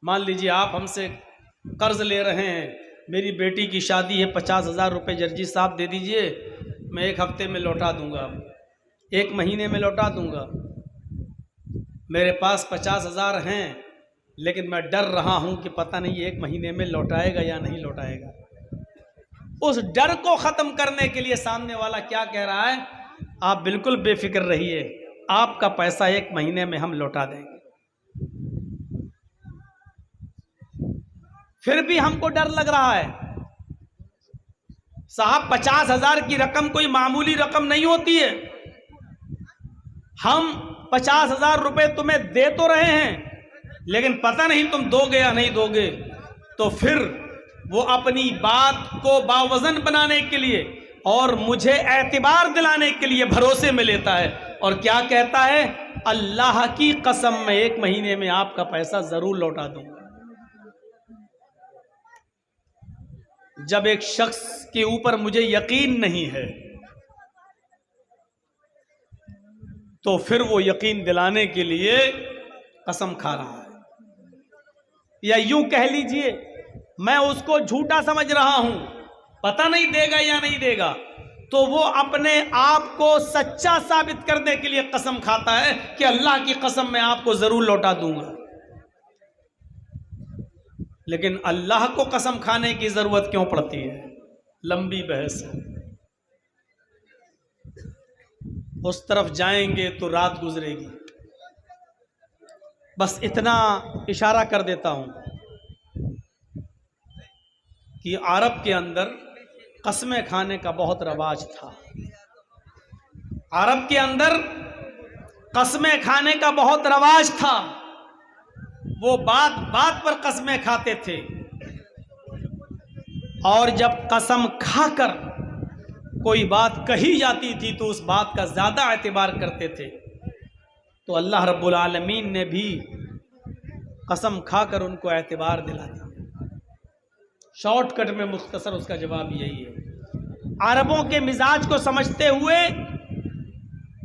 मान लीजिए आप हमसे कर्ज ले रहे हैं, मेरी बेटी की शादी है, 50,000 रुपये जर्जी साहब दे दीजिए, मैं 1 हफ्ते में लौटा दूंगा, 1 महीने में लौटा दूंगा। मेरे पास 50,000 हैं, लेकिन मैं डर रहा हूं कि पता नहीं 1 महीने में लौटाएगा या नहीं लौटाएगा। उस डर को ख़त्म करने के लिए सामने वाला क्या कह रहा है, आप बिल्कुल बेफिक्र रहिए, आपका पैसा 1 महीने में हम लौटा देंगे। फिर भी हमको डर लग रहा है। साहब 50,000 की रकम कोई मामूली रकम नहीं होती है। हम 50,000 रुपए तुम्हें दे तो रहे हैं, लेकिन पता नहीं तुम दोगे या नहीं दोगे। तो फिर वो अपनी बात को बावजन बनाने के लिए और मुझे एतबार दिलाने के लिए भरोसे में लेता है और क्या कहता है, अल्लाह की कसम मैं 1 महीने में आपका पैसा जरूर लौटा दूंगा। जब एक शख्स के ऊपर मुझे यकीन नहीं है तो फिर वो यकीन दिलाने के लिए कसम खा रहा है, या यूं कह लीजिए मैं उसको झूठा समझ रहा हूं, पता नहीं देगा या नहीं देगा, तो वो अपने आप को सच्चा साबित करने के लिए कसम खाता है कि अल्लाह की कसम मैं आपको जरूर लौटा दूंगा। लेकिन अल्लाह को कसम खाने की जरूरत क्यों पड़ती है? लंबी बहस है, उस तरफ जाएंगे तो रात गुजरेगी। बस इतना इशारा कर देता हूं कि अरब के अंदर कसमें खाने का बहुत रवाज था। अरब के अंदर कसमें खाने का बहुत रवाज था। वो बात बात पर कसमें खाते थे और जब कसम खाकर कोई बात कही जाती थी तो उस बात का ज्यादा एतबार करते थे। तो अल्लाह रब्बुल आलमीन ने भी कसम खाकर उनको एतबार दिला दिया। शॉर्टकट में मुख्तसर उसका जवाब यही है। अरबों के मिजाज को समझते हुए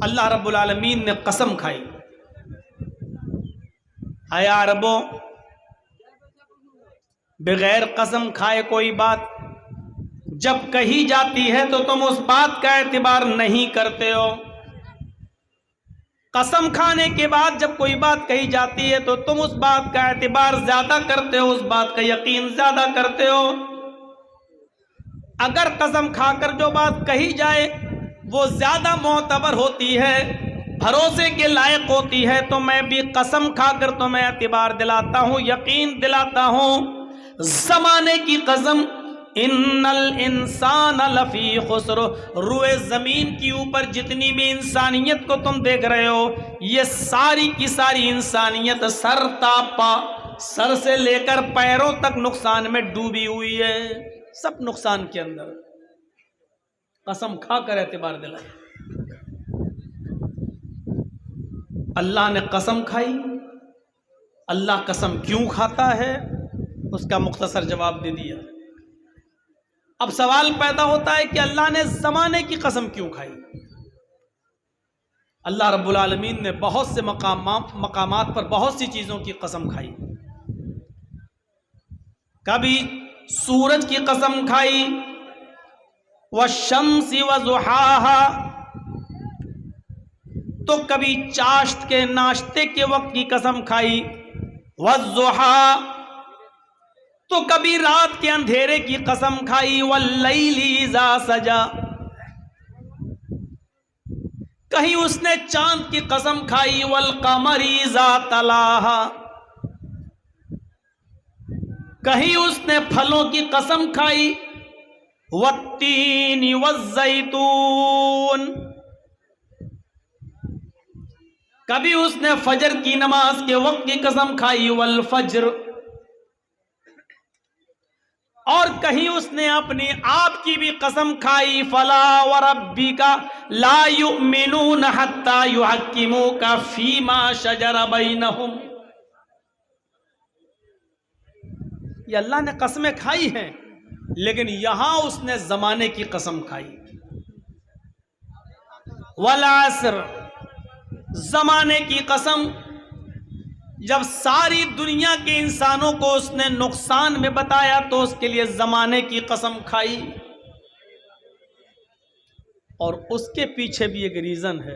अल्लाह रब्बुल आलमीन ने कसम खाई। आया अरबों, बगैर कसम खाए कोई बात जब कही जाती है तो तुम उस बात का एतबार नहीं करते हो। कसम खाने के बाद जब कोई बात कही जाती है तो तुम उस बात का एतबार ज्यादा करते हो, उस बात का यकीन ज्यादा करते हो। अगर कसम खाकर जो बात कही जाए वो ज्यादा मोतबर होती है, भरोसे के लायक होती है, तो मैं भी कसम खाकर तुम्हें एतबार दिलाता हूं, यकीन दिलाता हूं। ज़माने की कसम, इन्नल इंसान लफी खुस्र, रुए जमीन के ऊपर जितनी भी इंसानियत को तुम देख रहे हो, ये सारी की सारी इंसानियत सर तापा, सर से लेकर पैरों तक नुकसान में डूबी हुई है। सब नुकसान के अंदर कसम खाकर एतबार दिलाया। अल्लाह ने कसम खाई। अल्लाह कसम क्यों खाता है उसका मुख्तसर जवाब दे दिया। अब सवाल पैदा होता है कि अल्लाह ने ज़माने की कसम क्यों खाई? अल्लाह रब्बुल आलमीन ने बहुत से मकामात पर बहुत सी चीज़ों की कसम खाई। कभी सूरज की कसम खाई, वश्शम्सी वज़ुहाहा, तो कभी चाश्त के नाश्ते के वक्त की कसम खाई, वज़्ज़ुहा, तो कभी रात के अंधेरे की कसम खाई, वल्लैली इज़ा सजा, कहीं उसने चांद की कसम खाई, वल कमरी इज़ा तलाहा, कहीं उसने फलों की कसम खाई, वत्तीनी वज़्ज़ैतून, कभी उसने फजर की नमाज के वक्त की कसम खाई, वल फज्र, और कहीं उसने अपने आप की भी कसम खाई, फला व रब्बिका ला युमिनून हत्ता युहक्किमूका फीमा शजर बैनहुम। ये अल्लाह ने कसमें खाई हैं, लेकिन यहां उसने जमाने की कसम खाई। वल अस्र, जमाने की कसम, जब सारी दुनिया के इंसानों को उसने नुकसान में बताया तो उसके लिए जमाने की कसम खाई। और उसके पीछे भी एक रीजन है।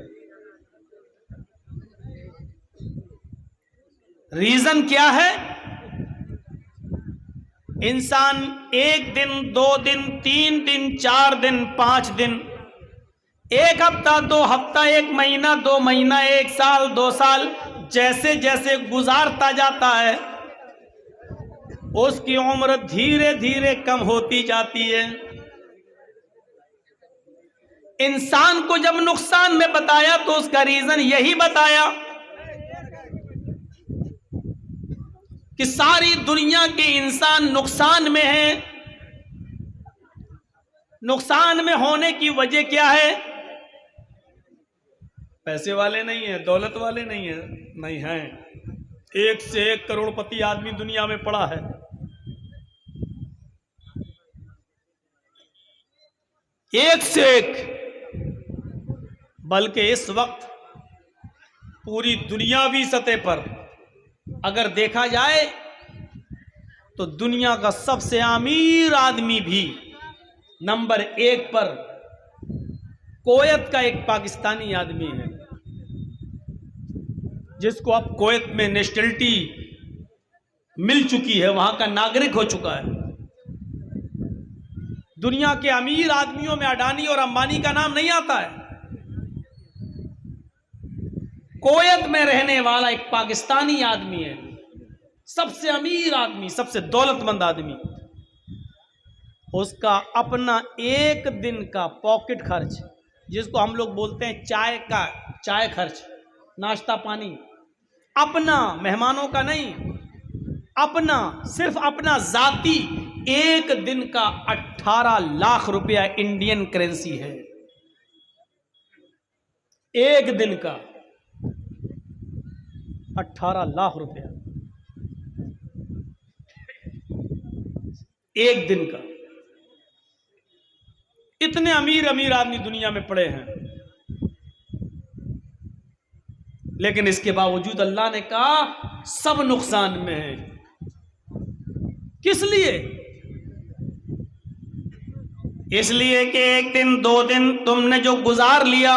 रीजन क्या है? इंसान 1 दिन, 2 दिन, 3 दिन, 4 दिन, 5 दिन, 1 हफ्ता, 2 हफ्ता, 1 महीना, 2 महीना, 1 साल, 2 साल, जैसे जैसे गुजारता जाता है उसकी उम्र धीरे धीरे कम होती जाती है। इंसान को जब नुकसान में बताया तो उसका रीजन यही बताया कि सारी दुनिया के इंसान नुकसान में हैं। नुकसान में होने की वजह क्या है? पैसे वाले नहीं है, दौलत वाले नहीं है, नहीं है। 1 से 1 करोड़पति आदमी दुनिया में पड़ा है। एक से एक। बल्कि इस वक्त पूरी दुनियावी सतह पर अगर देखा जाए तो दुनिया का सबसे अमीर आदमी भी नंबर 1 पर कुवैत का एक पाकिस्तानी आदमी है, जिसको अब कुवैत में नेशनलिटी मिल चुकी है, वहां का नागरिक हो चुका है। दुनिया के अमीर आदमियों में अडानी और अंबानी का नाम नहीं आता है। कुवैत में रहने वाला एक पाकिस्तानी आदमी है, सबसे अमीर आदमी, सबसे दौलतमंद आदमी। उसका अपना 1 दिन का पॉकेट खर्च, जिसको हम लोग बोलते हैं चाय खर्च, नाश्ता पानी, अपना, मेहमानों का नहीं, अपना, सिर्फ अपना जाती 1 दिन का 18 लाख रुपया इंडियन करेंसी है। 1 दिन का 18 लाख रुपया, 1 दिन का। इतने अमीर अमीर आदमी दुनिया में पड़े हैं, लेकिन इसके बावजूद अल्लाह ने कहा सब नुकसान में है। किस लिए? इसलिए कि 1 दिन, 2 दिन तुमने जो गुजार लिया,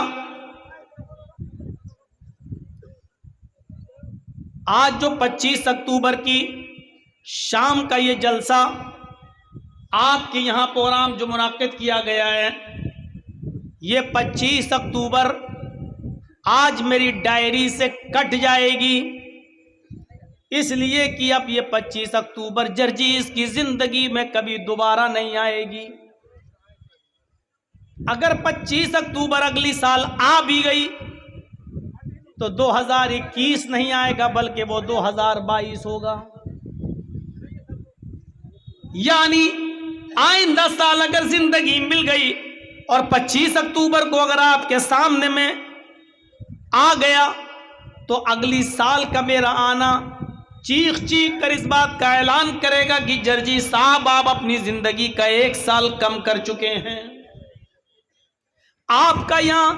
आज जो 25 अक्टूबर की शाम का ये जलसा आपके यहां प्रोग्राम जो मुनाकिद किया गया है, ये 25 अक्टूबर आज मेरी डायरी से कट जाएगी, इसलिए कि अब ये 25 अक्टूबर जर्जीस की जिंदगी में कभी दोबारा नहीं आएगी। अगर 25 अक्टूबर अगली साल आ भी गई तो 2021 नहीं आएगा, बल्कि वो 2022 होगा। यानी आइंदा साल अगर जिंदगी मिल गई और 25 अक्टूबर को अगर आपके सामने में आ गया तो अगली साल का मेरा आना चीख चीख कर इस बात का ऐलान करेगा कि जर्जी साहब आप अपनी जिंदगी का 1 साल कम कर चुके हैं। आपका यहां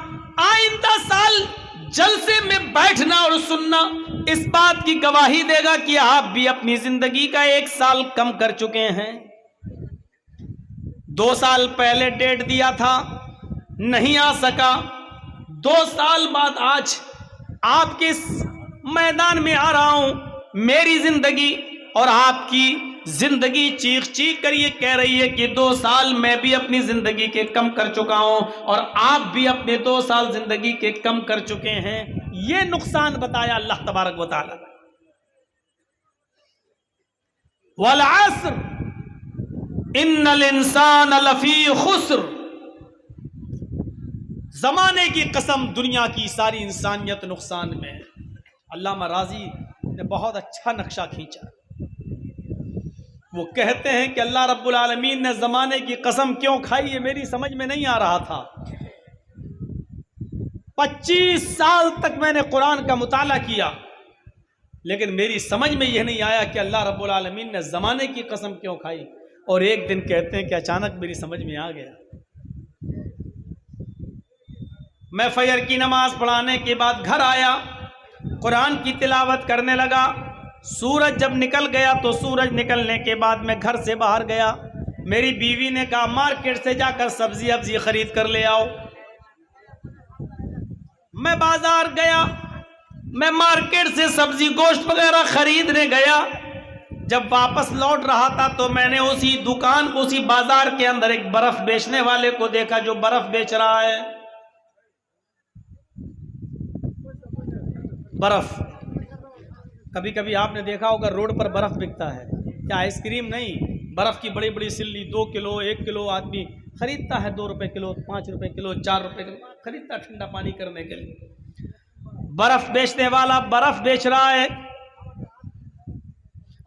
आइंदा साल जलसे में बैठना और सुनना इस बात की गवाही देगा कि आप भी अपनी जिंदगी का 1 साल कम कर चुके हैं। 2 साल पहले डेट दिया था, नहीं आ सका। 2 साल बाद आज आपके इस मैदान में आ रहा हूं। मेरी जिंदगी और आपकी जिंदगी चीख चीख कर ये कह रही है कि 2 साल मैं भी अपनी जिंदगी के कम कर चुका हूं और आप भी अपने 2 साल जिंदगी के कम कर चुके हैं। ये नुकसान बताया अल्लाह तबारक व तआला। वल अस्र इन्नल इंसान लफी खुस्र। जमाने की कसम, दुनिया की सारी इंसानियत नुकसान में है। अल्लामा राजी ने बहुत अच्छा नक्शा खींचा। वो कहते हैं कि अल्लाह रब्बुल आलमीन ने जमाने की कसम क्यों खाई, ये मेरी समझ में नहीं आ रहा था। 25 साल तक मैंने कुरान का मुताला किया, लेकिन मेरी समझ में यह नहीं आया कि अल्लाह रब्बुल आलमीन ने जमाने की कसम क्यों खाई। और एक दिन कहते हैं कि अचानक मेरी समझ में आ गया। मैं फजर की नमाज पढ़ाने के बाद घर आया, कुरान की तिलावत करने लगा। सूरज जब निकल गया तो सूरज निकलने के बाद मैं घर से बाहर गया। मेरी बीवी ने कहा मार्केट से जाकर सब्जी अब्जी खरीद कर ले आओ। मैं बाजार गया, मैं मार्केट से सब्जी गोश्त वगैरह खरीदने गया। जब वापस लौट रहा था तो मैंने उसी दुकान, उसी बाजार के अंदर एक बर्फ बेचने वाले को देखा जो बर्फ बेच रहा है। बर्फ, कभी कभी आपने देखा होगा रोड पर बर्फ बिकता है, क्या आइसक्रीम नहीं, बर्फ की बड़ी बड़ी सिल्ली 2 किलो 1 किलो आदमी खरीदता है, 2 रुपए किलो, 5 रुपए किलो, 4 रुपए किलो खरीदता ठंडा पानी करने के लिए। बर्फ बेचने वाला बर्फ बेच रहा है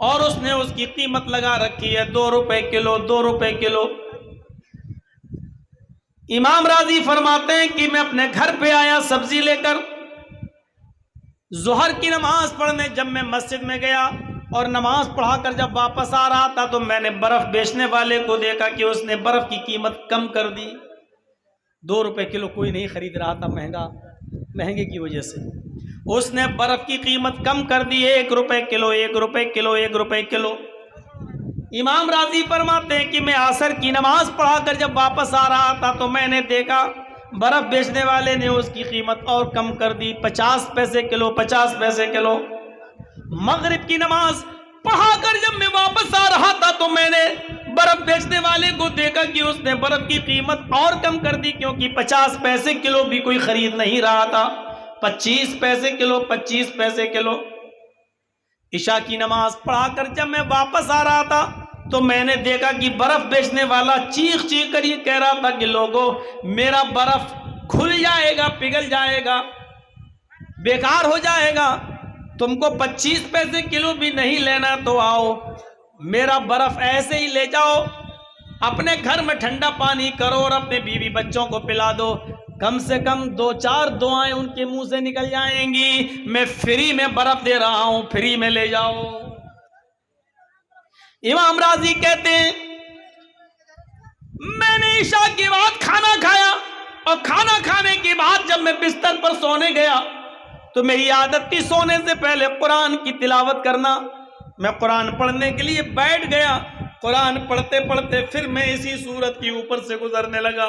और उसने उसकी कीमत लगा रखी है 2 रुपए किलो, 2 रुपए किलो। इमाम राजी फरमाते हैं कि मैं अपने घर पे आया सब्जी लेकर, जोहर की नमाज पढ़ने जब मैं मस्जिद में गया और नमाज पढ़ाकर जब वापस आ रहा था तो मैंने बर्फ बेचने वाले को देखा कि उसने बर्फ की कीमत कम कर दी। 2 रुपए किलो कोई नहीं खरीद रहा था, महंगे की वजह से उसने बर्फ की कीमत कम कर दी, 1 रुपए किलो, 1 रुपए किलो, 1 रुपए किलो। इमाम राजी फरमाते हैं कि मैं असर की नमाज पढ़ाकर जब वापस आ रहा था तो मैंने देखा बर्फ बेचने वाले ने उसकी कीमत और कम कर दी, 50 पैसे किलो, 50 पैसे किलो। मगरिब की नमाज पढ़ाकर जब मैं वापस आ रहा था तो मैंने बर्फ बेचने वाले को देखा कि उसने बर्फ की कीमत और कम कर दी, क्योंकि 50 पैसे किलो भी कोई खरीद नहीं रहा था, 25 पैसे किलो, 25 पैसे किलो। इशा की नमाज पढ़ाकर जब मैं वापस आ रहा था तो मैंने देखा कि बर्फ बेचने वाला चीख चीख कर ये कह रहा था कि लोगों मेरा बर्फ घुल जाएगा, पिघल जाएगा, बेकार हो जाएगा, तुमको 25 पैसे किलो भी नहीं लेना तो आओ, मेरा बर्फ ऐसे ही ले जाओ, अपने घर में ठंडा पानी करो और अपने बीवी बच्चों को पिला दो, कम से कम 2-4 दुआएं उनके मुंह से निकल जाएंगी, मैं फ्री में बर्फ दे रहा हूं, फ्री में ले जाओ। इमाम राजी कहते हैं मैंने इशा के बाद खाना खाया और खाना खाने के बाद जब मैं बिस्तर पर सोने गया तो मेरी आदत थी सोने से पहले कुरान की तिलावत करना। मैं कुरान पढ़ने के लिए बैठ गया, कुरान पढ़ते पढ़ते फिर मैं इसी सूरत के ऊपर से गुजरने लगा।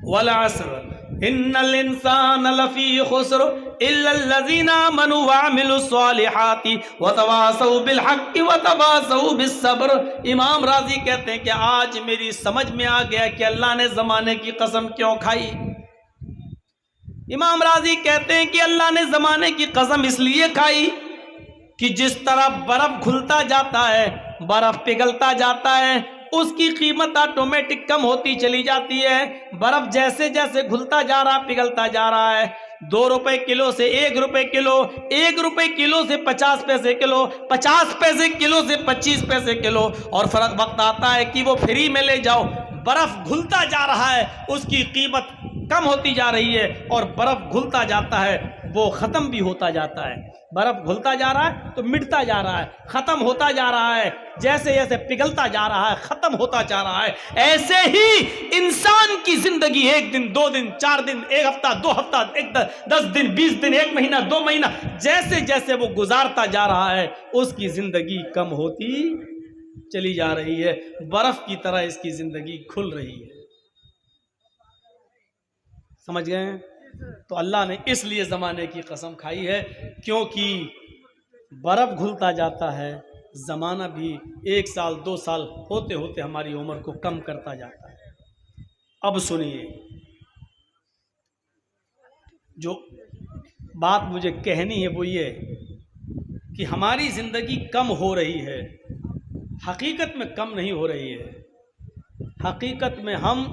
वल अस्र इन्नल इंसान लफी खुस्र इल्लल्लज़ीना आमनू व अमिलुस सालिहाति व तवासौ बिल हक़्क़ि व तवासौ बिस सब्र। इमाम राजी कहते हैं कि आज मेरी समझ में आ गया कि अल्लाह ने ज़माने की कसम क्यों खाई। इमाम राजी कहते हैं कि अल्लाह ने ज़माने की कसम इसलिए खाई कि जिस तरह बर्फ घुलता जाता है, बर्फ पिघलता जाता है, उसकी कीमत ऑटोमेटिक कम होती चली जाती है। बर्फ जैसे जैसे घुलता जा रहा, पिघलता जा रहा है, 2 रुपए किलो से 1 रुपए किलो, 1 रुपए किलो से 50 पैसे किलो, 50 पैसे किलो से 25 पैसे किलो, और फर्क वक्त आता है कि वो फ्री में ले जाओ। बर्फ घुलता जा रहा है, उसकी कीमत कम होती जा रही है, और बर्फ घुलता जाता है वो ख़त्म भी होता जाता है। बर्फ घुलता जा रहा है तो मिटता जा रहा है, ख़त्म होता जा रहा है, जैसे जैसे पिघलता जा रहा है ख़त्म होता जा रहा है। ऐसे ही इंसान की ज़िंदगी 1 दिन, 2 दिन, 4 दिन, 1 हफ्ता, 2 हफ्ता, 10 दिन, 20 दिन, 1 महीना, 2 महीना, जैसे जैसे वो गुजारता जा रहा है उसकी ज़िंदगी कम होती चली जा रही है। बर्फ की तरह इसकी ज़िंदगी खुल रही है। समझ गए? तो अल्लाह ने इसलिए ज़माने की कसम खाई है क्योंकि बर्फ़ घुलता जाता है, ज़माना भी 1 साल 2 साल होते होते हमारी उम्र को कम करता जाता है। अब सुनिए, जो बात मुझे कहनी है वो ये कि हमारी ज़िंदगी कम हो रही है, हकीकत में कम नहीं हो रही है। हकीकत में हम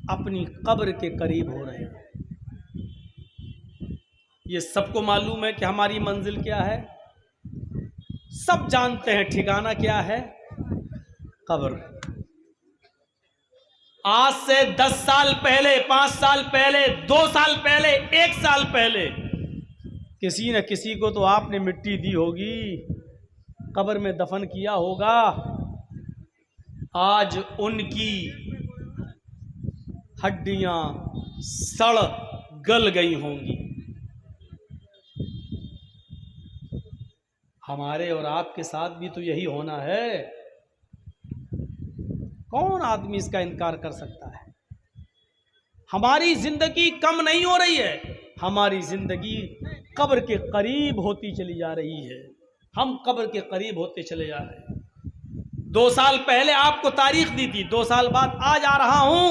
अपनी कब्र के करीब हो रहे हैं। ये सबको मालूम है कि हमारी मंजिल क्या है, सब जानते हैं ठिकाना क्या है, कब्र। आज से 10 साल पहले, 5 साल पहले, 2 साल पहले, 1 साल पहले किसी न किसी को तो आपने मिट्टी दी होगी, कब्र में दफन किया होगा। आज उनकी हड्डियां सड़ गल गई होंगी। हमारे और आपके साथ भी तो यही होना है। कौन आदमी इसका इनकार कर सकता है? हमारी जिंदगी कम नहीं हो रही है, हमारी जिंदगी कब्र के करीब होती चली जा रही है। हम कब्र के करीब होते चले जा रहे हैं। 2 साल पहले आपको तारीख दी थी, 2 साल बाद आज आ रहा हूं।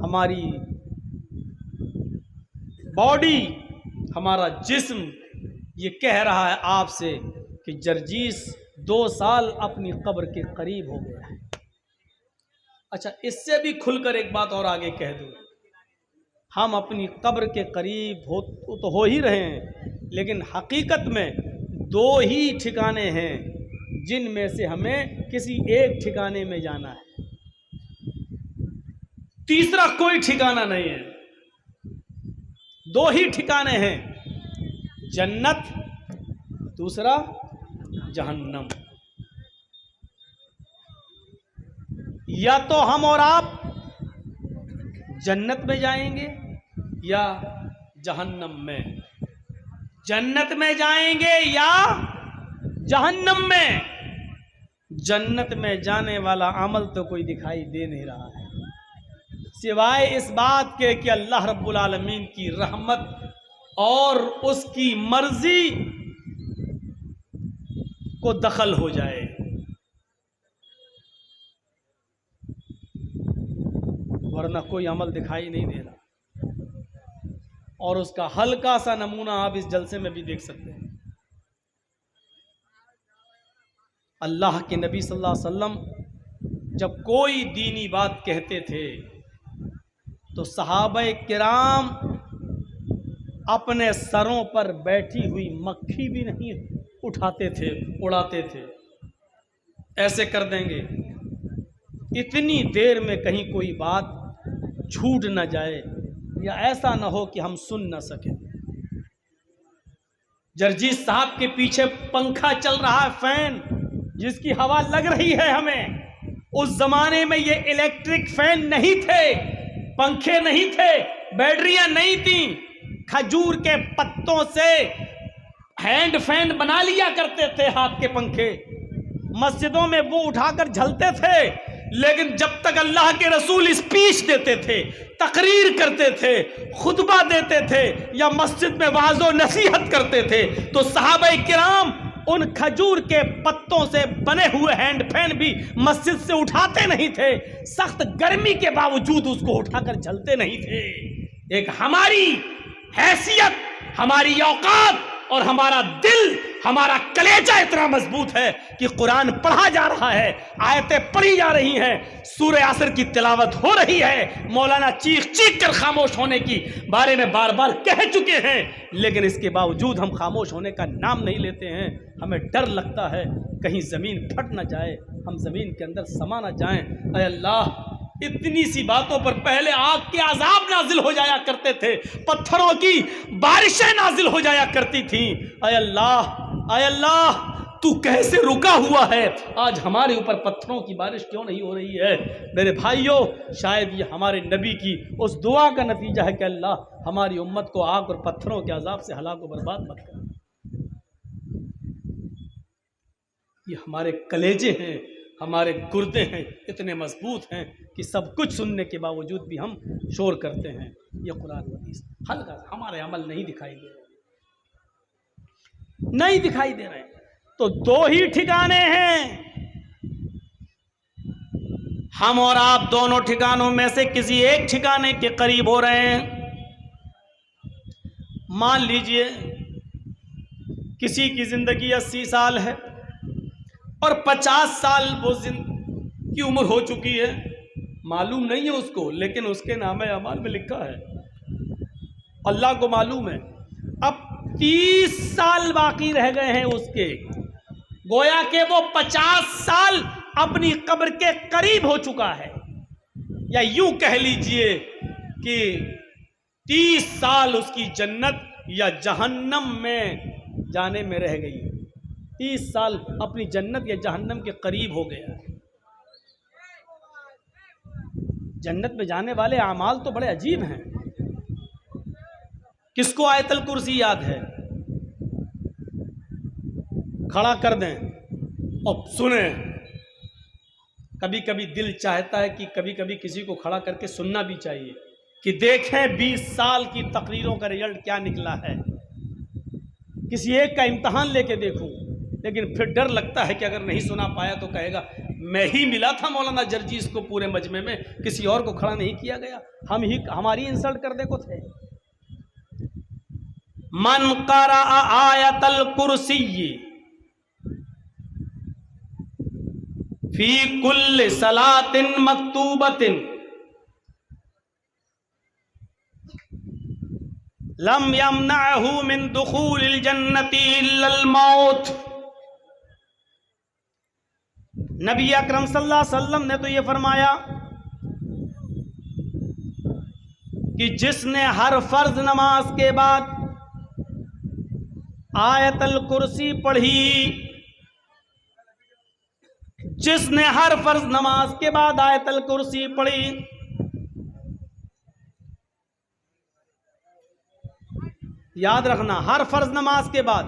हमारी बॉडी, हमारा जिस्म ये कह रहा है आपसे कि जर्जीस 2 साल अपनी कब्र के करीब हो गया है। अच्छा, इससे भी खुलकर एक बात और आगे कह दूं, हम अपनी कब्र के करीब तो हो ही रहे हैं, लेकिन हकीकत में 2 ही ठिकाने हैं जिनमें से हमें किसी एक ठिकाने में जाना है, तीसरा कोई ठिकाना नहीं है। 2 ही ठिकाने हैं, जन्नत, दूसरा जहन्नम। या तो हम और आप जन्नत में जाएंगे या जहन्नम में, जन्नत में जाएंगे या जहन्नम में। जन्नत में जाने वाला अमल तो कोई दिखाई दे नहीं रहा है, सिवाय इस बात के कि अल्लाह रब्बुल आलमीन की रहमत और उसकी मर्जी को दखल हो जाए। वरना कोई अमल दिखाई नहीं दे रहा। और उसका हल्का सा नमूना आप इस जलसे में भी देख सकते हैं। अल्लाह के नबी सल्लल्लाहु अलैहि वसल्लम जब कोई दीनी बात कहते थे तो सहाबाए किराम अपने सरों पर बैठी हुई मक्खी भी नहीं उठाते थे, उड़ाते थे। ऐसे कर देंगे इतनी देर में कहीं कोई बात छूट न जाए या ऐसा न हो कि हम सुन न सकें। जर्जीस साहब के पीछे पंखा चल रहा है, फैन, जिसकी हवा लग रही है हमें। उस जमाने में ये इलेक्ट्रिक फैन नहीं थे, पंखे नहीं थे, बैटरियां नहीं थी। खजूर के पत्तों से हैंड फैन बना लिया करते थे, हाथ के पंखे। मस्जिदों में वो उठाकर झलते थे। लेकिन जब तक अल्लाह के रसूल स्पीच देते थे, तकरीर करते थे, खुतबा देते थे या मस्जिद में वाज़ो नसीहत करते थे, तो सहाबाए किराम उन खजूर के पत्तों से बने हुए हैंड फैन भी मस्जिद से उठाते नहीं थे। सख्त गर्मी के बावजूद उसको उठाकर झलते नहीं थे। एक हमारी हैसियत, हमारी औकात और हमारा दिल, हमारा कलेजा इतना मजबूत है कि कुरान पढ़ा जा रहा है, आयतें पढ़ी जा रही हैं, सूरह असर की तिलावत हो रही है। मौलाना चीख चीख कर खामोश होने की बारे में बार बार कह चुके हैं, लेकिन इसके बावजूद हम खामोश होने का नाम नहीं लेते हैं। हमें डर लगता है कहीं ज़मीन फट ना जाए, हम ज़मीन के अंदर समा ना जाएं। अय अल्लाह, इतनी सी बातों पर पहले आग के अजाब नाजिल हो जाया करते थे, पत्थरों की बारिशें नाजिल हो जाया करती थीं। अय अल्लाह, तू कैसे रुका हुआ है? आज हमारे ऊपर पत्थरों की बारिश क्यों नहीं हो रही है? मेरे भाइयों, शायद ये हमारे नबी की उस दुआ का नतीजा है कि अल्लाह हमारी उम्मत को आग और पत्थरों के अजाब से हलाक और बर्बाद मत कर। ये हमारे कलेजे हैं, हमारे गुर्दे हैं, इतने मजबूत हैं कि सब कुछ सुनने के बावजूद भी हम शोर करते हैं। ये कुरान हदीस हल्का हमारे अमल नहीं दिखाई दे रहे, नहीं दिखाई दे रहे। तो 2 ही ठिकाने हैं, हम और आप दोनों ठिकानों में से किसी एक ठिकाने के करीब हो रहे हैं। मान लीजिए किसी की जिंदगी 80 साल है और 50 साल वो की उम्र हो चुकी है, मालूम नहीं है उसको, लेकिन उसके नामे अमाल में लिखा है, अल्लाह को मालूम है। अब 30 साल बाकी रह गए हैं उसके, गोया के वो 50 साल अपनी कब्र के करीब हो चुका है। या यूं कह लीजिए कि 30 साल उसकी जन्नत या जहन्नम में जाने में रह गई है। 30 साल अपनी जन्नत या जहन्नम के करीब हो गया है। जन्नत में जाने वाले आमाल तो बड़े अजीब हैं। किसको आयतल कुर्सी याद है? खड़ा कर दें और सुने। कभी कभी दिल चाहता है कि कभी कभी किसी को खड़ा करके सुनना भी चाहिए कि देखें 20 साल की तकरीरों का रिजल्ट क्या निकला है, किसी एक का इम्तहान लेके देखूं। लेकिन फिर डर लगता है कि अगर नहीं सुना पाया तो कहेगा मैं ही मिला था मौलाना जर्जीस को पूरे मजमे में, किसी और को खड़ा नहीं किया गया, हमारी इंसल्ट करने को थे। मन क़रा आयतल कुर्सी फी कुल्ल सलातिन मक्तूबतिन लम यमनअहु मिन दुखूलिल जन्नति इल्लल मौत। नबी अकरम सल्लल्लाहु अलैहि वसल्लम ने तो ये फरमाया कि जिसने हर फर्ज नमाज के बाद आयतल कुर्सी पढ़ी, जिसने हर फर्ज नमाज के बाद आयतल कुर्सी पढ़ी, याद रखना हर फर्ज नमाज के बाद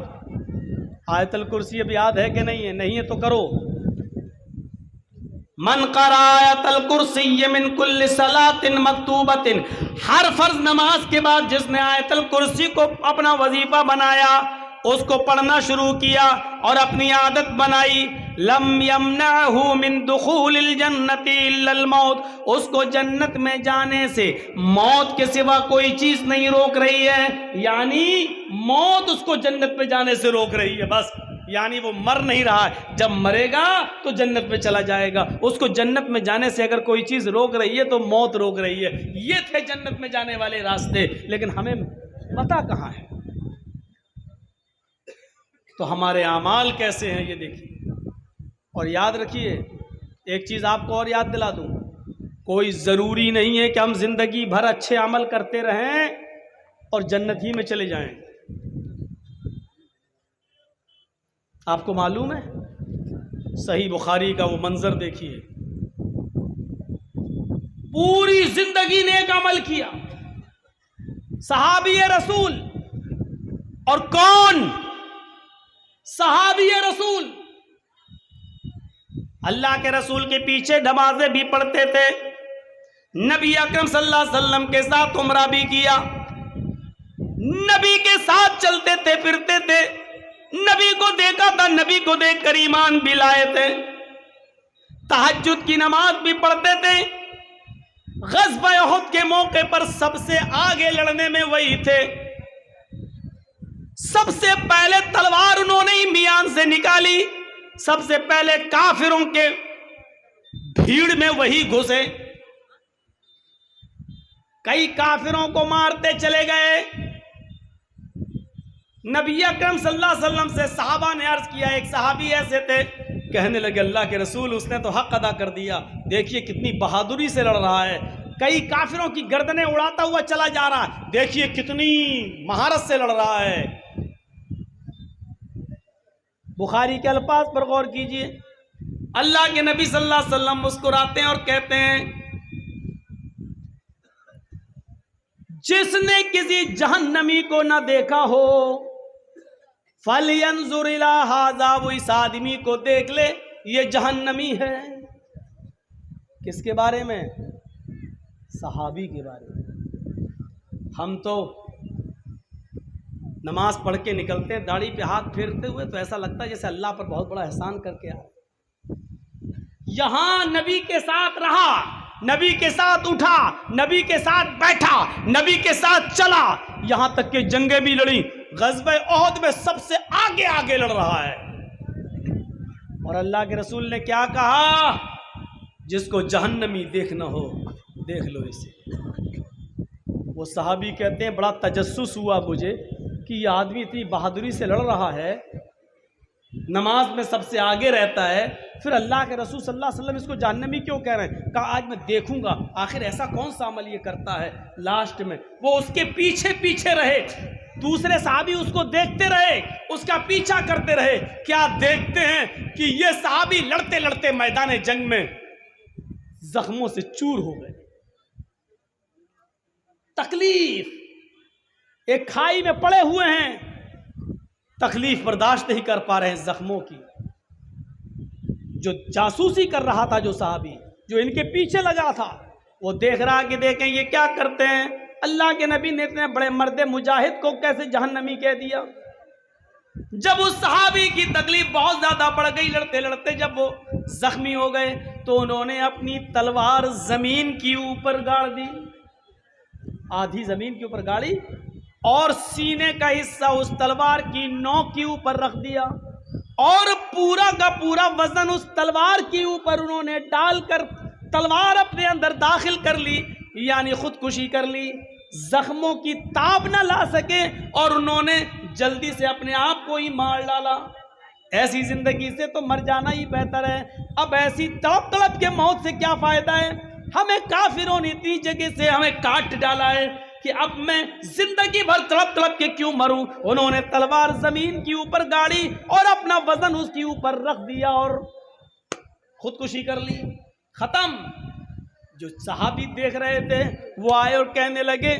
आयतल कुर्सी। अब याद है कि नहीं है? नहीं है तो करो। मन क़रा आयतल कुर्सी मिन कुल्ल सलातिन मक्तूबतिन, हर फर्ज नमाज के बाद जिसने आयतल कुर्सी को अपना वजीफा बनाया, उसको पढ़ना शुरू किया और अपनी आदत बनाई, लम यमनअहु मिन दुखूलिल जन्नति इल्लल मौत, उसको जन्नत में जाने से मौत के सिवा कोई चीज नहीं रोक रही है। यानी मौत उसको जन्नत में जाने से रोक रही है बस, यानी वो मर नहीं रहा है, जब मरेगा तो जन्नत में चला जाएगा। उसको जन्नत में जाने से अगर कोई चीज रोक रही है तो मौत रोक रही है। ये थे जन्नत में जाने वाले रास्ते, लेकिन हमें पता कहाँ है। तो हमारे आमाल कैसे हैं ये देखिए। और याद रखिए एक चीज आपको और याद दिला दूं, कोई जरूरी नहीं है कि हम जिंदगी भर अच्छे अमल करते रहें और जन्नत ही में चले जाएं। आपको मालूम है, सही बुखारी का वो मंजर देखिए, पूरी जिंदगी नेक अमल किया सहाबी रसूल। और कौन? सहाबी रसूल। अल्लाह के रसूल के पीछे नमाजें भी पढ़ते थे, नबी अकरम सल्लल्लाहु अलैहि वसल्लम के साथ उम्रा भी किया, नबी के साथ चलते थे फिरते थे, नबी को देखा था, नबी को देखकर ईमान भी लाए थे, तहज्जुद की नमाज भी पढ़ते थे। ग़ज़वा उहद के मौके पर सबसे आगे लड़ने में वही थे, सबसे पहले तलवार उन्होंने ही मियान से निकाली, सबसे पहले काफिरों के भीड़ में वही घुसे, कई काफिरों को मारते चले गए। नबी अकरम सल्लल्लाहु अलैहि वसल्लम से सहाबा ने अर्ज किया, एक सहाबी ऐसे थे, कहने लगे अल्लाह के रसूल उसने तो हक अदा कर दिया, देखिए कितनी बहादुरी से लड़ रहा है, कई काफिरों की गर्दनें उड़ाता हुआ चला जा रहा है, देखिए कितनी महारत से लड़ रहा है। बुखारी के अल्फाज पर गौर कीजिए, अल्लाह के नबी सल्लल्लाहु अलैहि वसल्लम मुस्कुराते हैं और कहते हैं जिसने किसी जहन्नमी को न देखा हो फलयंजुर इला हाज़ा, वो इस आदमी को देख ले, ये जहन्नमी है। किसके बारे में? सहाबी के बारे में। हम तो नमाज पढ़ के निकलते हैं दाढ़ी पे हाथ फेरते हुए तो ऐसा लगता है जैसे अल्लाह पर बहुत बड़ा एहसान करके आए। यहां नबी के साथ रहा, नबी के साथ उठा, नबी के साथ बैठा, नबी के साथ चला, यहां तक कि जंगें भी लड़ी, ग़ज़वा उहद में सबसे आगे आगे लड़ रहा है। और अल्लाह के रसूल ने क्या कहा? जिसको जहन्नमी देखना हो देख लो इसे। वो सहाबी कहते हैं बड़ा तजस्सुस हुआ मुझे कि ये आदमी इतनी बहादुरी से लड़ रहा है, नमाज में सबसे आगे रहता है, फिर अल्लाह के रसूल सल्लल्लाहु अलैहि वसल्लम इसको जहन्नमी क्यों कह रहे हैं? कहा आज मैं देखूंगा आखिर ऐसा कौन सा अमल ये करता है। लास्ट में वो उसके पीछे पीछे रहे, दूसरे सहाबी उसको देखते रहे, उसका पीछा करते रहे। क्या देखते हैं कि ये सहाबी लड़ते लड़ते मैदान जंग में जख्मों से चूर हो गए। तकलीफ, एक खाई में पड़े हुए हैं, तकलीफ बर्दाश्त नहीं कर पा रहे हैं जख्मों की। जो जासूसी कर रहा था, जो सहाबी जो इनके पीछे लगा था, वो देख रहा कि देखें ये क्या करते हैं। अल्लाह के नबी ने इतने बड़े मर्द मुजाहिद को कैसे जहन्नमी कह दिया। जब उस सहाबी की तकलीफ बहुत ज्यादा बढ़ गई, लड़ते लड़ते जब वो जख्मी हो गए, तो उन्होंने अपनी तलवार जमीन के ऊपर गाड़ दी, आधी जमीन के ऊपर गाड़ी, और सीने का हिस्सा उस तलवार की नोक के ऊपर रख दिया, और पूरा का पूरा वजन उस तलवार के ऊपर उन्होंने डालकर तलवार अपने अंदर दाखिल कर ली, यानी खुदकुशी कर ली। जख्मों की ताब ना ला सके और उन्होंने जल्दी से अपने आप को ही मार डाला। ऐसी जिंदगी से तो मर जाना ही बेहतर है। अब ऐसी तड़प तड़प के मौत से क्या फायदा है। हमें काफिरों ने इतनी जगह से हमें काट डाला है कि अब मैं जिंदगी भर तड़प तड़प के क्यों मरूं। उन्होंने तलवार जमीन के ऊपर गाड़ी और अपना वजन उसके ऊपर रख दिया और खुदकुशी कर ली, खत्म। जो सहाबी देख रहे थे वो आए और कहने लगे,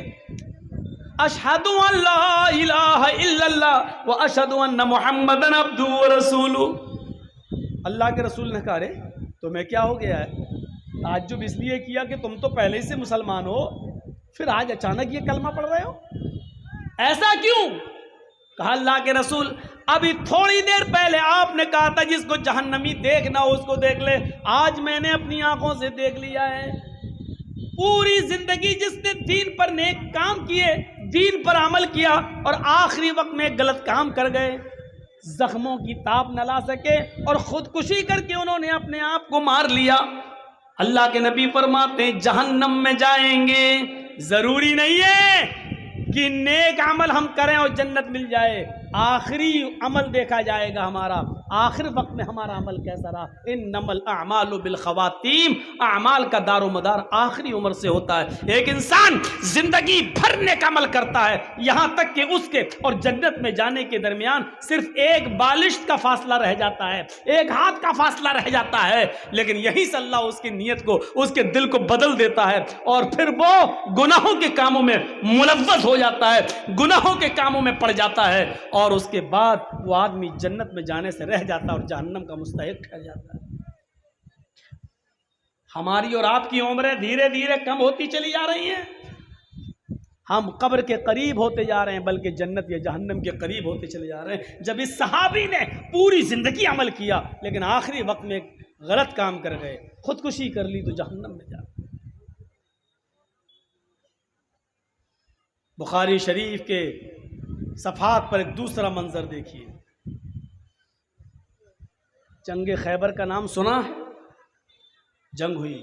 अशहदु अल्ला इलाहा इल्लल्लाह व अशहदु अन्ना मुहम्मदन अब्दुहु व रसूलुहु। अल्लाह के रसूल ने कहा, अरे तुम्हें क्या हो गया है? ताज्जुब इसलिए किया कि तुम तो पहले ही से मुसलमान हो, फिर आज अचानक ये कलमा पढ़ रहे हो, ऐसा क्यों? कहा, अल्लाह के रसूल अभी थोड़ी देर पहले आपने कहा था जिसको जहन्नमी देखना हो उसको देख ले। आज मैंने अपनी आंखों से देख लिया है। पूरी जिंदगी जिसने दीन पर नेक काम किए, दीन पर अमल किया, और आखिरी वक्त में गलत काम कर गए, जख्मों की ताप न ला सके और खुदकुशी करके उन्होंने अपने आप को मार लिया। अल्लाह के नबी फरमाते हैं जहन्नम में जाएंगे। जरूरी नहीं है कि नेक अमल हम करें और जन्नत मिल जाए, आखिरी अमल देखा जाएगा हमारा, आखिर वक्त में हमारा अमल कैसा रहा। इन्नमल अमालु बिल खवातीम, अमाल का दारो मदार आखिरी उम्र से होता है। एक इंसान जिंदगी भर नेक अमल करता है, यहां तक कि उसके और जन्नत में जाने के दरमियान सिर्फ एक बालिश का फासला रह जाता है, एक हाथ का फासला रह जाता है, लेकिन यही से अल्लाह उसकी नीयत को, उसके दिल को बदल देता है और फिर वो गुनाहों के कामों में मुलव्वस हो जाता है, गुनाहों के कामों में पड़ जाता है, और उसके बाद वो आदमी जन्नत में जाने से रह जाता है और जहन्नम का मुस्तहिक ठहर जाता है। हमारी और आपकी उम्रें धीरे धीरे कम होती चली जा रही हैं, हम कब्र के करीब होते जा रहे हैं, बल्कि जन्नत या जहन्नम के करीब होते चले जा रहे हैं। जब इस सहाबी ने पूरी जिंदगी अमल किया लेकिन आखिरी वक्त में गलत काम कर गए, खुदकुशी कर ली, तो जहन्नम में जा। बुखारी शरीफ के सफात पर एक दूसरा मंजर देखिए। जंग खैबर का नाम सुना है? जंग हुई,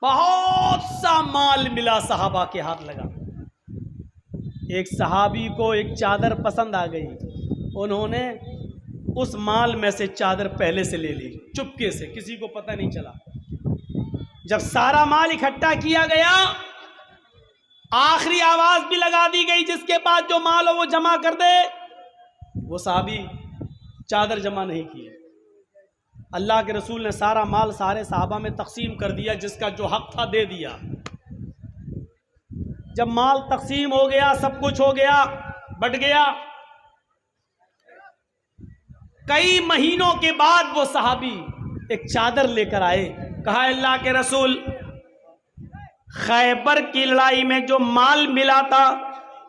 बहुत सा माल मिला, सहाबा के हाथ लगा। एक सहाबी को एक चादर पसंद आ गई, उन्होंने उस माल में से चादर पहले से ले ली, चुपके से, किसी को पता नहीं चला। जब सारा माल इकट्ठा किया गया, आखिरी आवाज भी लगा दी गई, जिसके पास जो माल हो वो जमा कर दे। वो सहाबी चादर जमा नहीं किए। अल्लाह के रसूल ने सारा माल सारे सहाबा में तकसीम कर दिया, जिसका जो हक था दे दिया। जब माल तकसीम हो गया, सब कुछ हो गया, बट गया, कई महीनों के बाद वो सहाबी एक चादर लेकर आए। कहा, अल्लाह के रसूल, खैबर की लड़ाई में जो माल मिला था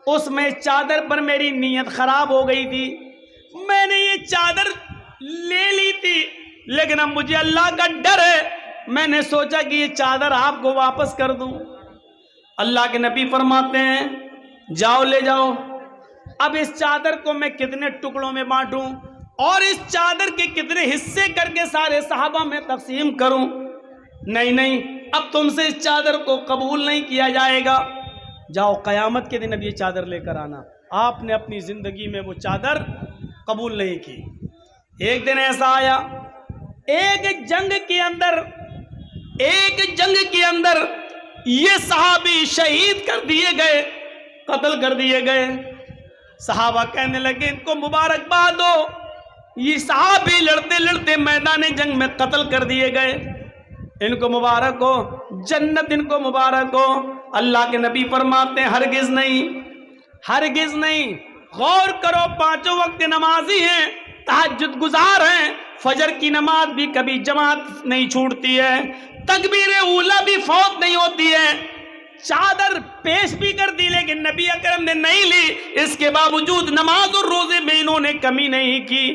उसमें चादर पर मेरी नीयत खराब हो गई थी, मैंने ये चादर ले ली थी, लेकिन अब मुझे अल्लाह का डर है, मैंने सोचा कि ये चादर आपको वापस कर दूं। अल्लाह के नबी फरमाते हैं, जाओ ले जाओ। अब इस चादर को मैं कितने टुकड़ों में बांटूं और इस चादर के कितने हिस्से करके सारे सहाबा में तकसीम करूं? नहीं नहीं, अब तुमसे इस चादर को कबूल नहीं किया जाएगा। जाओ, क़यामत के दिन अब ये चादर लेकर आना। आपने अपनी जिंदगी में वो चादर कबूल नहीं की। एक दिन ऐसा आया, एक जंग के अंदर ये सहाबी शहीद कर दिए गए, कत्ल कर दिए गए। सहाबा कहने लगे, इनको मुबारकबाद हो, ये सहाबी लड़ते लड़ते मैदान जंग में कत्ल कर दिए गए, इनको मुबारक हो, जन्नत इनको मुबारक हो। अल्लाह के नबी फरमाते हैं, हरगिज नहीं, हरगिज नहीं। गौर करो, 5 वक्त नमाजी हैं, तहज्जुद गुजार हैं, फजर की नमाज भी कभी जमात नहीं छूटती है, तकबीर ऊला भी फौत नहीं होती है, चादर पेश भी कर दी लेकिन नबी अकरम ने नहीं ली, इसके बावजूद नमाज और रोजे में इन्होंने कमी नहीं की,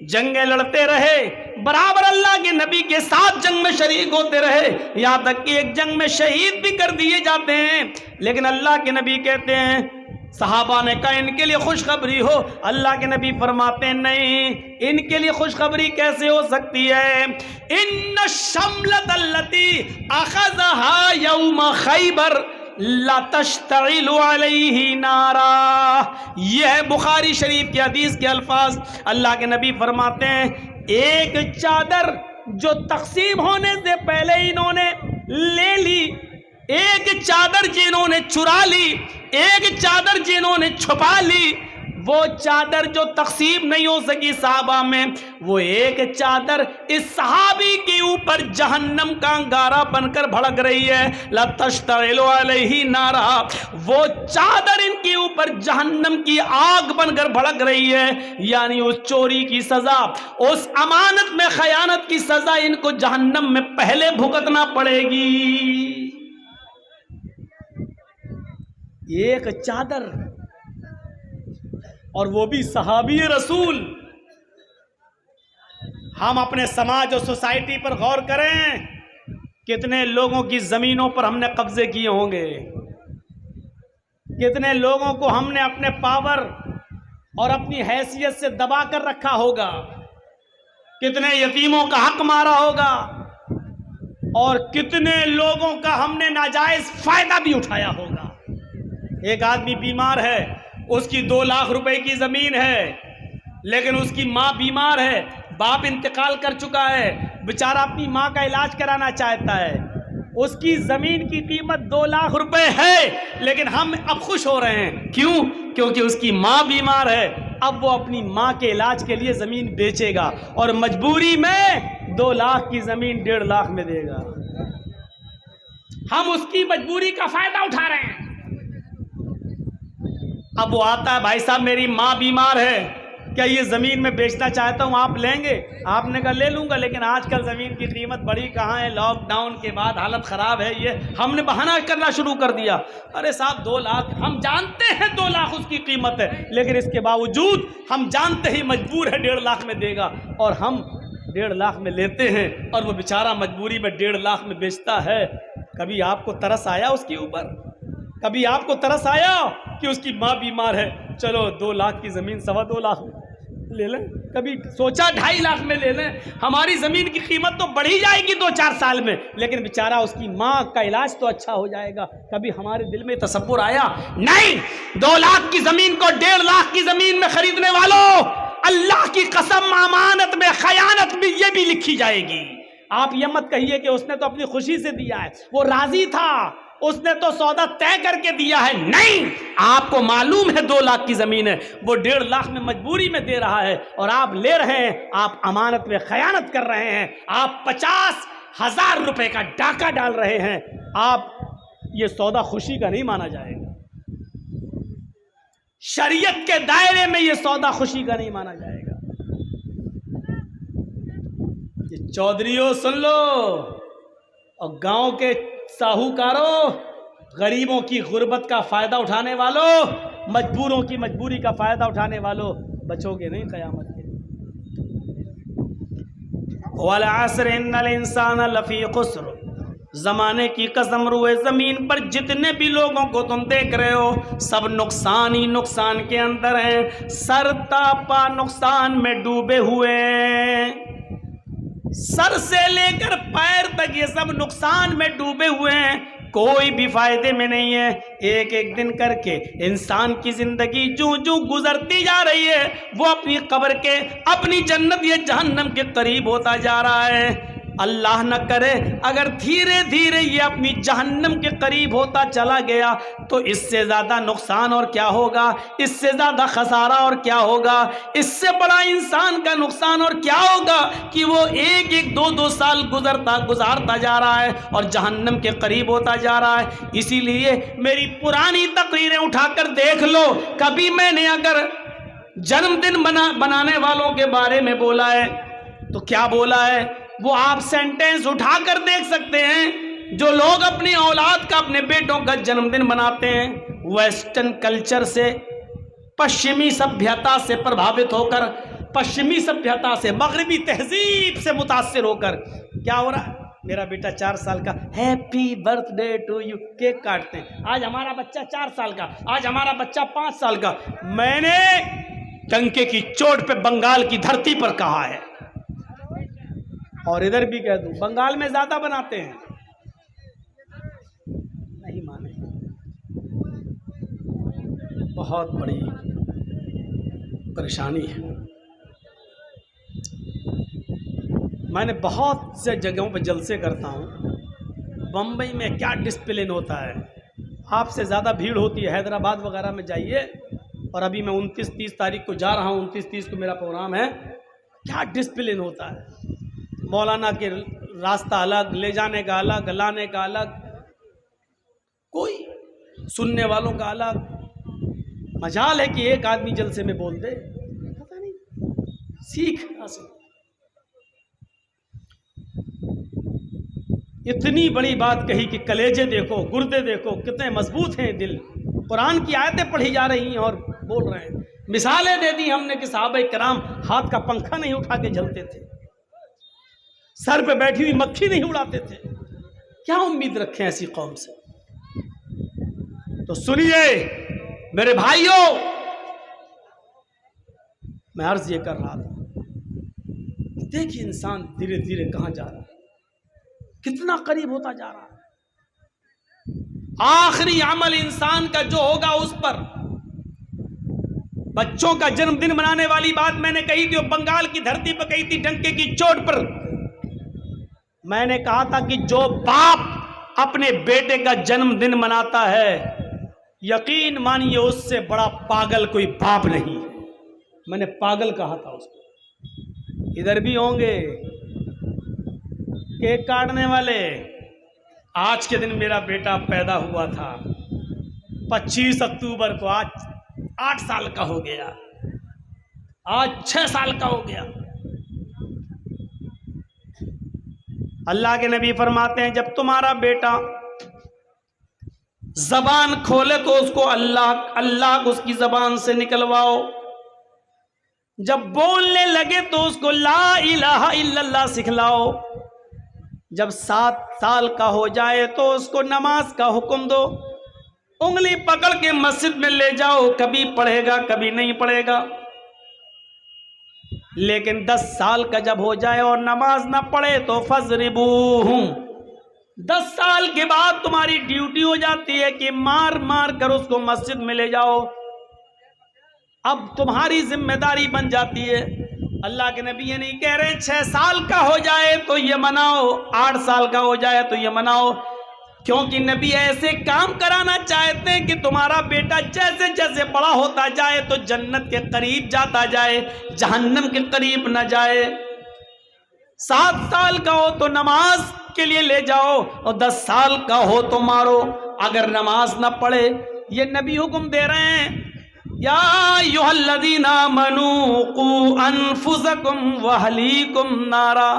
जंगें लड़ते रहे, बराबर अल्लाह के नबी के साथ जंग में शरीक होते रहे, यहाँ तक कि एक जंग में शहीद भी कर दिए जाते हैं। लेकिन अल्लाह के नबी कहते हैं, सहाबा ने कहा इनके लिए खुशखबरी हो, अल्लाह के नबी फरमाते हैं नहीं, इनके लिए खुशखबरी कैसे हो सकती है। इन्न शमलत अल्लती अखज़हा यौम खैबर ला तश्तइलु अलैहि नारा। यह है बुखारी शरीफ की हदीस के अल्फाज। अल्लाह के नबी फरमाते हैं एक चादर जो तकसीम होने से पहले इन्होंने ले ली, एक चादर जिन्होंने चुरा ली, एक चादर जिन्होंने छुपा ली, वो चादर जो तकसीम नहीं हो सकी साहबा में, वो एक चादर इस सहाबी के ऊपर जहन्नम का अंगारा बनकर भड़क रही है। ला तश्तइलु अलैहि नारा, वो चादर इनके ऊपर जहन्नम की आग बनकर भड़क रही है। यानी उस चोरी की सजा, उस अमानत में खयानत की सजा इनको जहन्नम में पहले भुगतना पड़ेगी। एक चादर, और वो भी सहाबी रसूल। हम अपने समाज और सोसाइटी पर गौर करें, कितने लोगों की जमीनों पर हमने कब्जे किए होंगे, कितने लोगों को हमने अपने पावर और अपनी हैसियत से दबा कर रखा होगा, कितने यतीमों का हक मारा होगा, और कितने लोगों का हमने नाजायज फायदा भी उठाया होगा। एक आदमी बीमार है, उसकी 2 लाख रुपए की जमीन है, लेकिन उसकी माँ बीमार है, बाप इंतकाल कर चुका है, बेचारा अपनी माँ का इलाज कराना चाहता है, उसकी जमीन की कीमत 2 लाख रुपए है, लेकिन हम अब खुश हो रहे हैं। क्यों? क्योंकि उसकी माँ बीमार है। अब वो अपनी माँ के इलाज के लिए जमीन बेचेगा और मजबूरी में 2 लाख की जमीन 1.5 लाख में देगा। हम उसकी मजबूरी का फायदा उठा रहे हैं। अब वो आता है, भाई साहब मेरी माँ बीमार है, क्या ये ज़मीन में बेचना चाहता हूँ, आप लेंगे? आपने कहा ले लूँगा, लेकिन आजकल ज़मीन की कीमत बढ़ी कहाँ है, लॉकडाउन के बाद हालत ख़राब है। ये हमने बहाना करना शुरू कर दिया, अरे साहब 2 लाख, हम जानते हैं 2 लाख उसकी कीमत है, लेकिन इसके बावजूद हम जानते ही मजबूर है 1.5 लाख में देगा, और हम 1.5 लाख में लेते हैं, और वो बेचारा मजबूरी में 1.5 लाख में बेचता है। कभी आपको तरस आया उसके ऊपर? कभी आपको तरस आया कि उसकी माँ बीमार है, चलो 2 लाख की ज़मीन 2.25 लाख में ले लें? कभी सोचा 2.5 लाख में ले लें? हमारी ज़मीन की कीमत तो बढ़ी जाएगी 2-4 साल में, लेकिन बेचारा उसकी माँ का इलाज तो अच्छा हो जाएगा। कभी हमारे दिल में तसव्वुर आया? नहीं, 2 लाख की ज़मीन को 1.5 लाख की ज़मीन में खरीदने वालों, अल्लाह की कसम अमानत में खयानत भी ये भी लिखी जाएगी। आप ये मत कहिए कि उसने तो अपनी खुशी से दिया है, वो राजी था, उसने तो सौदा तय करके दिया है। नहीं, आपको मालूम है 2 लाख की जमीन है, वो 1.5 लाख में मजबूरी में दे रहा है, और आप ले रहे हैं, आप अमानत में खयानत कर रहे हैं, आप 50,000 रुपए का डाका डाल रहे हैं। आप ये सौदा खुशी का नहीं माना जाएगा, शरीयत के दायरे में ये सौदा खुशी का नहीं माना जाएगा। ये चौधरियों सुन लो, और गांव के साहूकारों, गरीबों की गुर्बत का फायदा उठाने वालों, मजबूरों की मजबूरी का फायदा उठाने वालों, बचोगे नहीं क़यामत के दिन। वल अस्र इन्नल इंसान लफी खुस्र, ज़माने की कसम रुए ज़मीन पर जितने भी लोगों को तुम देख रहे हो, सब नुकसान ही नुकसान के अंदर हैं, सर तापा नुकसान में डूबे हुए हैं। सर से लेकर पैर तक ये सब नुकसान में डूबे हुए हैं, कोई भी फायदे में नहीं है। एक एक दिन करके इंसान की जिंदगी जो जो गुजरती जा रही है, वो अपनी कब्र के, अपनी जन्नत या जहन्नम के करीब होता जा रहा है। अल्लाह न करे अगर धीरे धीरे ये अपनी जहन्नम के करीब होता चला गया, तो इससे ज़्यादा नुकसान और क्या होगा, इससे ज़्यादा खसारा और क्या होगा, इससे बड़ा इंसान का नुकसान और क्या होगा कि वो एक एक 2-2 साल गुजारता जा रहा है और जहन्नम के करीब होता जा रहा है। इसीलिए मेरी पुरानी तकरीरें उठाकर देख लो, कभी मैंने अगर जन्मदिन बनाने वालों के बारे में बोला है। तो क्या बोला है वो आप सेंटेंस उठाकर देख सकते हैं। जो लोग अपनी औलाद का, अपने बेटों का जन्मदिन मनाते हैं वेस्टर्न कल्चर से, पश्चिमी सभ्यता से प्रभावित होकर, पश्चिमी सभ्यता से, मगरबी तहजीब से मुतासिर होकर, क्या हो रहा है, मेरा बेटा 4 साल का, happy birthday to you, cake काटते हैं। आज हमारा बच्चा 4 साल का, आज हमारा बच्चा 5 साल का। मैंने डंके की चोट पे बंगाल की धरती पर कहा है, और इधर भी कह दूं, बंगाल में ज्यादा बनाते हैं, नहीं माने। बहुत बड़ी परेशानी है। मैंने बहुत से जगहों पर जलसे करता हूँ। बम्बई में क्या डिसिप्लिन होता है, आपसे ज़्यादा भीड़ होती है। हैदराबाद वगैरह में जाइए, और अभी मैं 29-30 तारीख को जा रहा हूँ, 29-30 को मेरा प्रोग्राम है। क्या डिसिप्लिन होता है। मौलाना के रास्ता अलग, ले जाने का अलग, लाने का अलग, कोई सुनने वालों का अलग। मजाल है कि एक आदमी जलसे में बोल दे, पता नहीं सीख हासिल। इतनी बड़ी बात कही कि कलेजे देखो, गुर्दे देखो कितने मजबूत हैं दिल। कुरान की आयतें पढ़ी जा रही हैं और बोल रहे हैं। मिसालें दे दी हमने कि सहाबा कराम हाथ का पंखा नहीं उठा के जलते थे, सर पे बैठी हुई मक्खी नहीं उड़ाते थे। क्या उम्मीद रखें ऐसी कौम से। तो सुनिए मेरे भाइयों, मैं अर्ज ये कर रहा था, देखिए इंसान धीरे धीरे कहां जा रहा है, कितना करीब होता जा रहा है। आखिरी अमल इंसान का जो होगा उस पर, बच्चों का जन्मदिन मनाने वाली बात मैंने कही थी, बंगाल की धरती पर कही थी, डंके की चोट पर। मैंने कहा था कि जो बाप अपने बेटे का जन्मदिन मनाता है, यकीन मानिए उससे बड़ा पागल कोई बाप नहीं। मैंने पागल कहा था उसको। इधर भी होंगे केक काटने वाले। आज के दिन मेरा बेटा पैदा हुआ था 25 अक्टूबर को, आज 8 साल का हो गया, आज 6 साल का हो गया। अल्लाह के नबी फरमाते हैं, जब तुम्हारा बेटा जबान खोले तो उसको अल्लाह अल्लाह उसकी जबान से निकलवाओ। जब बोलने लगे तो उसको ला इलाहा इल्लल्लाह सिखलाओ। जब 7 साल का हो जाए तो उसको नमाज का हुक्म दो। उंगली पकड़ के मस्जिद में ले जाओ, कभी पढ़ेगा कभी नहीं पढ़ेगा। लेकिन 10 साल का जब हो जाए और नमाज ना पढ़े तो फजरिबूहु, 10 साल के बाद तुम्हारी ड्यूटी हो जाती है कि मार मार कर उसको मस्जिद में ले जाओ। अब तुम्हारी जिम्मेदारी बन जाती है। अल्लाह के नबी ये नहीं कह रहे 6 साल का हो जाए तो ये मनाओ, 8 साल का हो जाए तो ये मनाओ, क्योंकि नबी ऐसे काम कराना चाहते हैं कि तुम्हारा बेटा जैसे जैसे बड़ा होता जाए तो जन्नत के करीब जाता जाए, जहन्नम के करीब न जाए। 7 साल का हो तो नमाज के लिए ले जाओ, और 10 साल का हो तो मारो अगर नमाज न पढ़े। ये नबी हुक्म दे रहे हैं, या अय्युहल्लज़ीना आमनू कू अनफुसकुम व अहलीकुम नारा,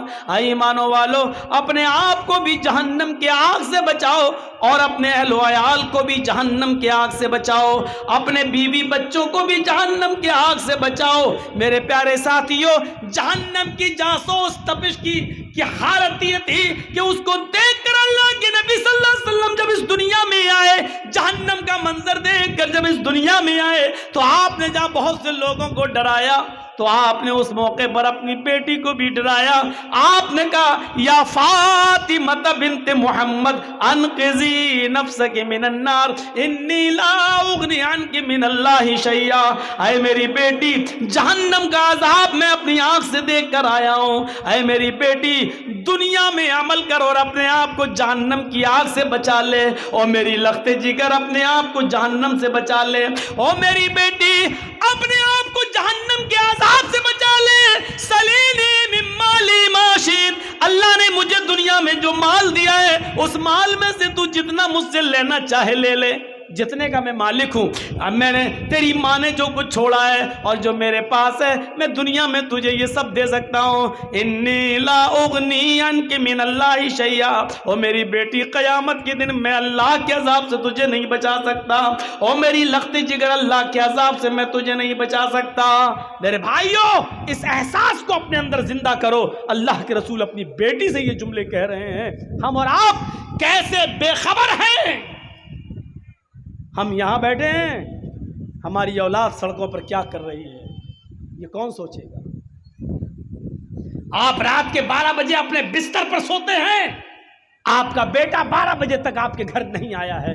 ईमानो वालो अपने आप को भी जहन्नम के आग से बचाओ और अपने अहल वयाल को भी जहन्नम के आग से बचाओ, अपने बीवी बच्चों को भी जहन्नम के आग से बचाओ। मेरे प्यारे साथियों, जहन्नम की जासूस तपिश की हालत ये थी कि उसको देखकर अल्लाह के नबी सल्लल्लाहु अलैहि वसल्लम जब इस दुनिया में आए, जहन्नम का मंजर देखकर जब इस दुनिया में आए, तो आपने जहां बहुत से लोगों को डराया, तो आपने उस मौके पर अपनी बेटी को भी डराया। आपने कहा, या फातिमा बिन्त मोहम्मद अनक़िज़ी नफ्सकी मिनन नार इन्नी ला उग़नी अन्की मिनल्लाहि शैया। ऐ मेरी बेटी, जहन्नम का अज़ाब मैं अपनी आंख से देख कर आया हूँ। ऐ मेरी बेटी, दुनिया में अमल कर और अपने आप को जहन्नम की आग से बचा ले। और मेरी लख्ते जिगर, अपने आप को जहन्नम से बचा ले। और मेरी बेटी, अपने आप को जहन्नम के आज़ाब से बचा ले। सलीनी मिन माली माशित, अल्लाह ने मुझे दुनिया में जो माल दिया है उस माल में से तू जितना मुझसे लेना चाहे ले ले। जितने का मैं मालिक हूँ, अब मैंने तेरी माँ ने जो कुछ छोड़ा है और जो मेरे पास है, मैं दुनिया में तुझे ये सब दे सकता हूँ। इन्नी ला उगनी अनके मिनल्लाहि शैया, ओ मेरी बेटी क़यामत के दिन मैं अल्लाह के अज़ाब से तुझे नहीं बचा सकता। ओ मेरी लख्ती जिगर, अल्लाह के अज़ाब से मैं तुझे नहीं बचा सकता। मेरे भाइयों, इस एहसास को अपने अंदर जिंदा करो। अल्लाह के रसूल अपनी बेटी से ये जुमले कह रहे हैं। हम और आप कैसे बेखबर हैं। हम यहां बैठे हैं, हमारी औलाद सड़कों पर क्या कर रही है, ये कौन सोचेगा। आप रात के 12 बजे अपने बिस्तर पर सोते हैं, आपका बेटा 12 बजे तक आपके घर नहीं आया है।